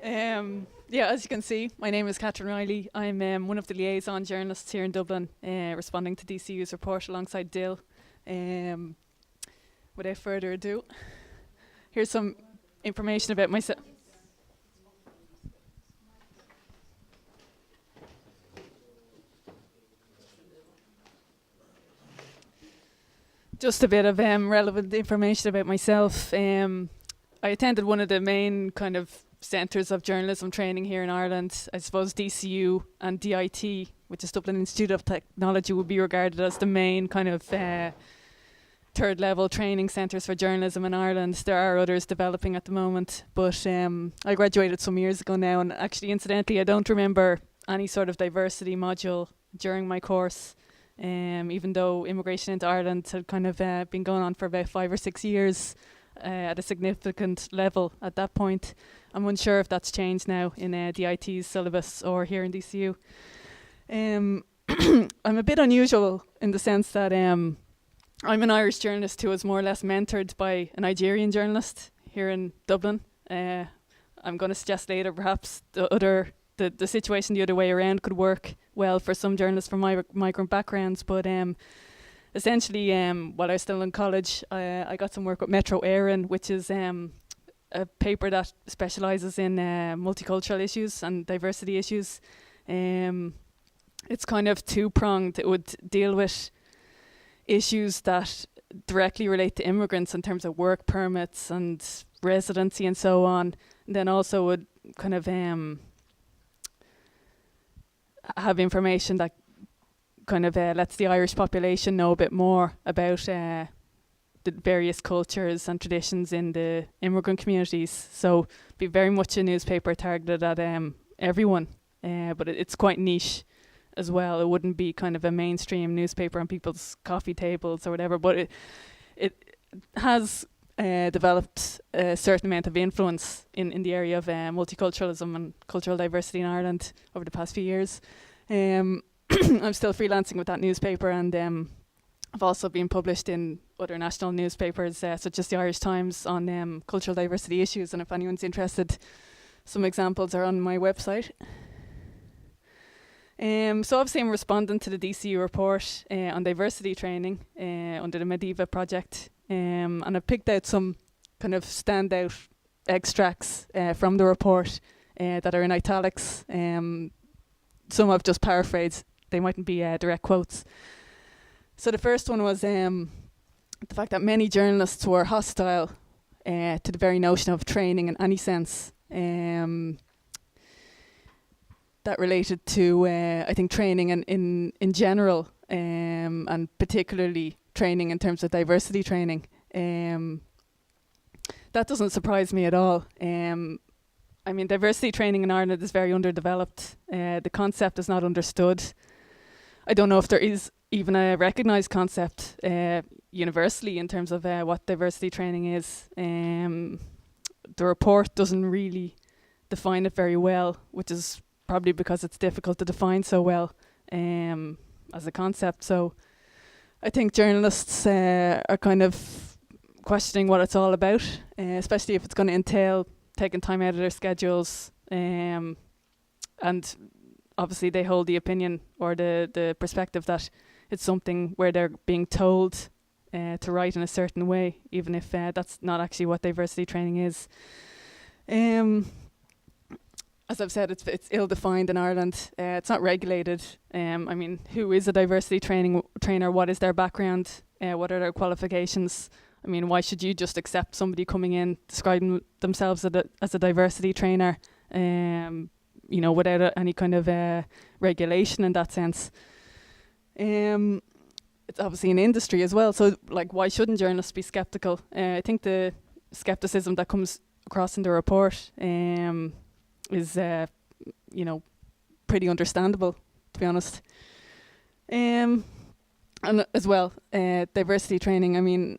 Yeah, as you can see, my name is Catherine Reilly. I'm one of the liaison journalists here in Dublin, responding to DCU's report alongside Dill. Um, Without further ado, here's some information about myself. Just a bit of relevant information about myself. I attended one of the main kind of centres of journalism training here in Ireland. I suppose DCU and DIT, which is Dublin Institute of Technology, would be regarded as the main kind of third level training centres for journalism in Ireland. There are others developing at the moment, but I graduated some years ago now, and actually incidentally I don't remember any sort of diversity module during my course, even though immigration into Ireland had kind of been going on for about 5 or 6 years at a significant level at that point. I'm unsure if that's changed now in DIT's syllabus or here in DCU. I'm a bit unusual in the sense that I'm an Irish journalist who was more or less mentored by a Nigerian journalist here in Dublin. I'm going to suggest later perhaps the situation the other way around could work well for some journalists from migrant backgrounds, but essentially while I was still in college I got some work with Metro Éireann, which is a paper that specialises in multicultural issues and diversity issues. It's kind of two-pronged. It would deal with issues that directly relate to immigrants in terms of work permits and residency and so on. And then also would kind of have information that kind of lets the Irish population know a bit more about the various cultures and traditions in the immigrant communities. So be very much a newspaper targeted at everyone, but it's quite niche as well. It wouldn't be kind of a mainstream newspaper on people's coffee tables or whatever, but it has developed a certain amount of influence in the area of multiculturalism and cultural diversity in Ireland over the past few years. I'm still freelancing with that newspaper, and I've also been published in other national newspapers such as the Irish Times on cultural diversity issues, and if anyone's interested, some examples are on my website. So obviously I'm responding to the DCU report on diversity training under the Mediva project, and I picked out some kind of standout extracts from the report that are in italics. Some I've just paraphrased. They mightn't be direct quotes. So the first one was the fact that many journalists were hostile to the very notion of training in any sense. That related to, I think, training in general, and particularly training in terms of diversity training. That doesn't surprise me at all. I mean, diversity training in Ireland is very underdeveloped. The concept is not understood. I don't know if there is even a recognised concept universally in terms of what diversity training is. The report doesn't really define it very well, which is probably because it's difficult to define so well as a concept. So I think journalists are kind of questioning what it's all about, especially if it's going to entail taking time out of their schedules. And obviously they hold the opinion or the perspective that it's something where they're being told to write in a certain way, even if that's not actually what diversity training is. As I've said, it's ill-defined in Ireland. It's not regulated. I mean, who is a diversity trainer? What is their background? What are their qualifications? I mean, why should you just accept somebody coming in describing themselves as a diversity trainer, without any kind of regulation in that sense? It's obviously an industry as well. So, like, why shouldn't journalists be skeptical? I think the skepticism that comes across in the report is pretty understandable, to be honest. And as well, diversity training, I mean,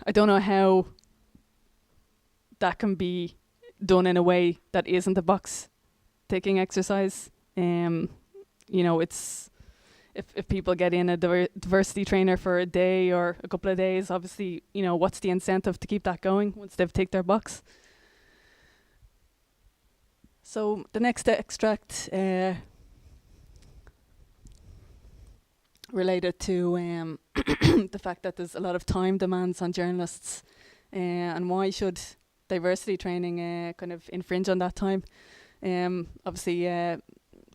I don't know how that can be done in a way that isn't a box ticking exercise. It's if people get in a diversity trainer for a day or a couple of days, obviously, what's the incentive to keep that going once they've ticked their box? So the next extract related to the fact that there's a lot of time demands on journalists, and why should diversity training kind of infringe on that time. Obviously,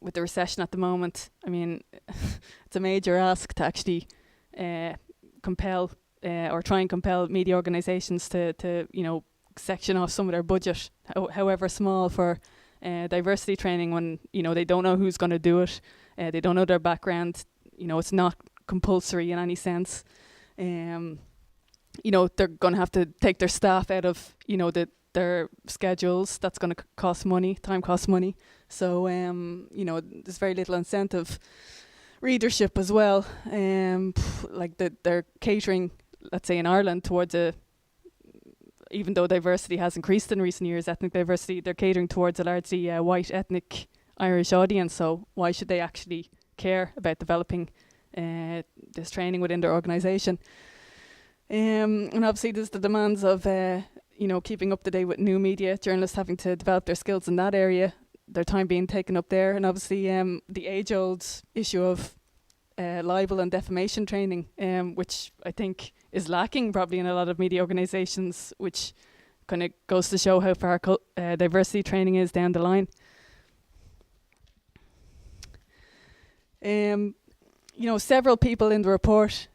with the recession at the moment, I mean, it's a major ask to actually compel or try and compel media organisations to section off some of their budget, however small, for diversity training when they don't know who's going to do it, they don't know their background. It's not compulsory in any sense. They're going to have to take their staff out of their schedules. That's going to cost money. Time costs money. So there's very little incentive. Readership as well. They're catering, let's say in Ireland, towards even though diversity has increased in recent years, ethnic diversity, they're catering towards a largely white ethnic Irish audience. So why should they actually care about developing this training within their organisation? And obviously there's the demands of keeping up to date with new media, journalists having to develop their skills in that area, their time being taken up there, and obviously the age-old issue of libel and defamation training, which I think is lacking probably in a lot of media organisations, which kind of goes to show how far diversity training is down the line. Several people in the report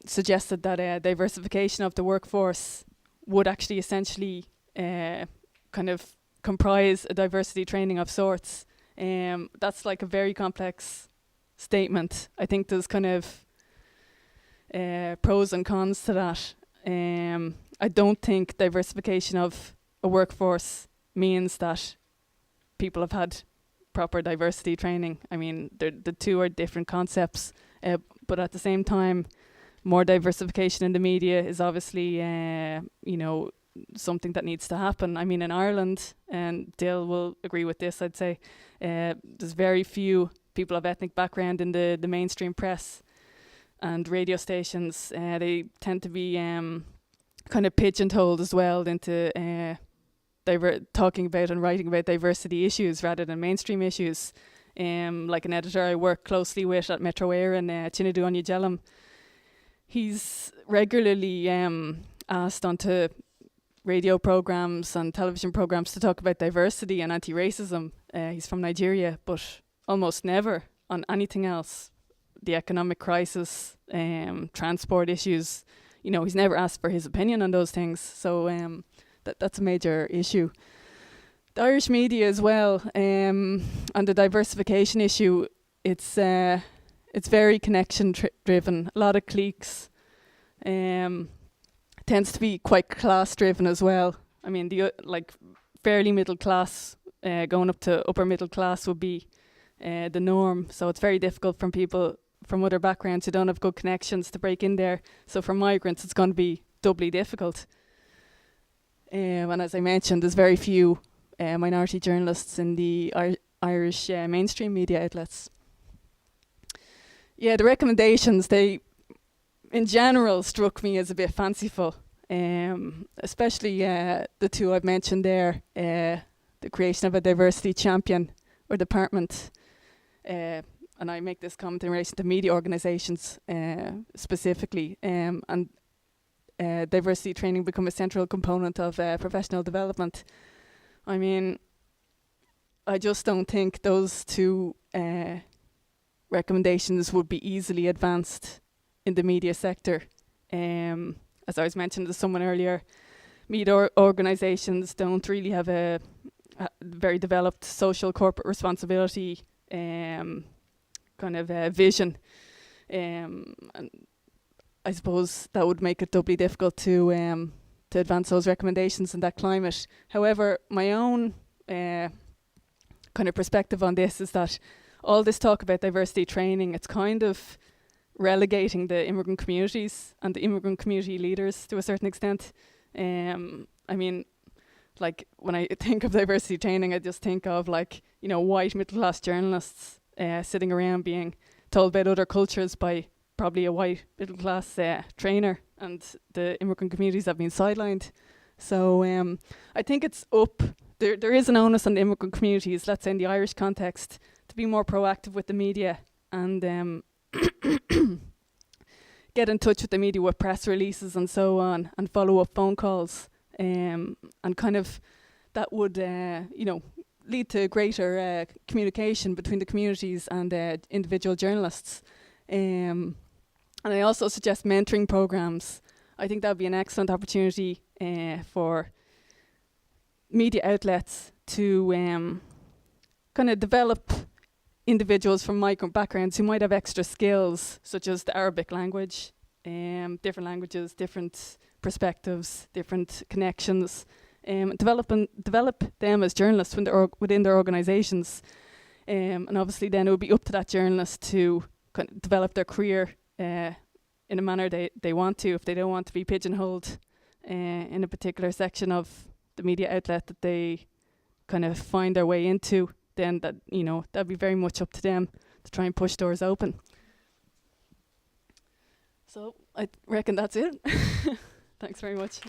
suggested that diversification of the workforce would actually essentially kind of comprise a diversity training of sorts. That's like a very complex statement. I think there's kind of pros and cons to that. I don't think diversification of a workforce means that people have had proper diversity training. I mean, the two are different concepts, but at the same time, more diversification in the media is obviously, something that needs to happen. I mean, in Ireland, and Dill will agree with this, I'd say, there's very few people of ethnic background in the mainstream press and radio stations. They tend to be kind of pigeonholed as well into talking about and writing about diversity issues rather than mainstream issues. Like an editor I work closely with at Metro Air in Chinedu on Ugellam, he's regularly asked onto radio programs and television programs to talk about diversity and anti-racism. He's from Nigeria, but almost never on anything else. The economic crisis, transport issues, he's never asked for his opinion on those things. So that's a major issue. The Irish media as well, on the diversification issue, it's very connection driven. A lot of cliques. Tends to be quite class driven as well. I mean, the fairly middle class, going up to upper middle class would be the norm. So it's very difficult from people from other backgrounds who don't have good connections to break in there. So for migrants, it's going to be doubly difficult. And as I mentioned, there's very few minority journalists in the Irish mainstream media outlets. Yeah, the recommendations, they in general struck me as a bit fanciful, especially the two I've mentioned there, the creation of a diversity champion or department, and I make this comment in relation to media organisations specifically, and diversity training become a central component of professional development. I mean, I just don't think those two recommendations would be easily advanced in the media sector. As I was mentioned to someone earlier, media organisations don't really have a very developed social corporate responsibility kind of vision. And I suppose that would make it doubly difficult to advance those recommendations in that climate. However, my own kind of perspective on this is that all this talk about diversity training, it's kind of relegating the immigrant communities and the immigrant community leaders to a certain extent. I mean, like when I think of diversity training, I just think of white middle class journalists sitting around being told about other cultures by probably a white middle class trainer, and the immigrant communities have been sidelined. So I think it's up there is an onus on the immigrant communities, let's say in the Irish context, to be more proactive with the media and get in touch with the media with press releases and so on, and follow up phone calls, and kind of that would lead to greater communication between the communities and individual journalists. And I also suggest mentoring programs. I think that would be an excellent opportunity for media outlets to kind of develop individuals from migrant backgrounds who might have extra skills, such as the Arabic language, different languages, different perspectives, different connections, develop them as journalists when they're within their organisations. And obviously then it would be up to that journalist to kind of develop their career in a manner they want to, if they don't want to be pigeonholed in a particular section of the media outlet that they kind of find their way into, then that'd be very much up to them to try and push doors open. So I reckon that's it. Thanks very much.